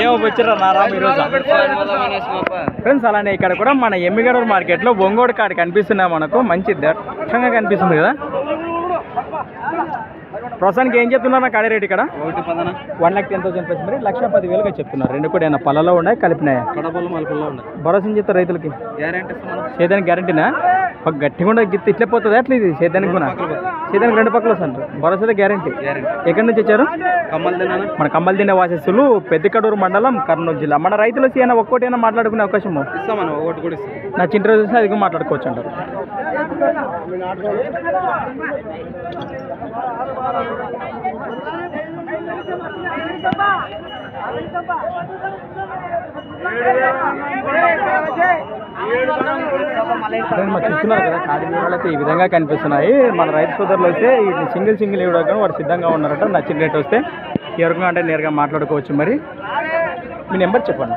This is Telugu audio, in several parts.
ఏమో వచ్చారా నారా ఈరోజు ఫ్రెండ్స్. అలానే ఇక్కడ కూడా మన ఎమ్మిగనూరు మార్కెట్లో ఒంగోడు కాడ కనిపిస్తున్నాయి మనకు. మంచి దట్టంగా కనిపిస్తుంది కదా. ప్రస్తుతానికి ఏం చెప్తున్నారు నా కాడే రేట్ ఇక్కడ? 1,10,000 ప్లస్ మరి 1,10,000గా చెప్తున్నారు. రెండు కూడా ఏమన్నా పళ్ళలో ఉన్నాయి కలిపినాయా? భరోసా చెప్తారు రైతులకి సేదానికి గ్యారంటీనా? ఒక గట్టిగా ఉండే గిత్త ఇట్లే పోతుంది అట్లా ఇది సేదానికి కూడా సేదానికి రెండు పక్కల వస్తుంటారు. భరోసా గ్యారంటీ. ఎక్కడి నుంచి వచ్చారు? మన కమ్మల్దిన్న వాసస్సులు పెద్దకడూరు మండలం కర్నూలు జిల్లా. మన రైతులు వచ్చి అయినా ఒక్కోటి అయినా మాట్లాడుకునే అవకాశం నా చింటూ చూస్తే అది మాట్లాడుకోవచ్చు అంటారు. చూస్తున్నారు కదా కాడి వివరాలు అయితే ఈ విధంగా కనిపిస్తున్నాయి. మన రైతు సోదరులు అయితే ఈ సింగిల్ ఇవ్వడం వారు సిద్ధంగా ఉన్నారట. నచ్చిన రేట్ వస్తే ఎవరికైనా అంటే నేరుగా మాట్లాడుకోవచ్చు. మరి మీ నెంబర్ చెప్పండి.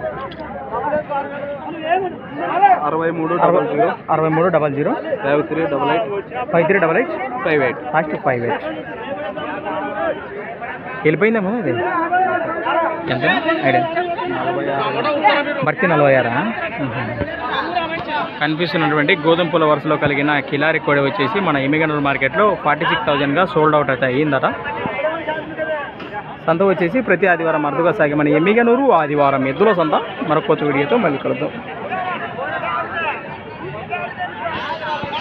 6300 5388 ఫస్ట్ 58 వెళ్ళిపోయిందేమో అది ఎంత ఐడియా భర్తీ 46 కనిపిస్తున్నటువంటి గోధుమ పూల వరుసలో కలిగిన కిలారి కోడి వచ్చేసి మన ఎమ్మిగనూరు మార్కెట్లో 46,000గా సోల్డ్ అవుట్ అయితే అయ్యిందట. సంత వచ్చేసి ప్రతి ఆదివారం అరుదుగా సాగి మన ఎమ్మిగనూరు ఆదివారం ఎద్దుల సంత. మరొక కొత్త వీడియోతో మళ్ళీ కలుద్దాం.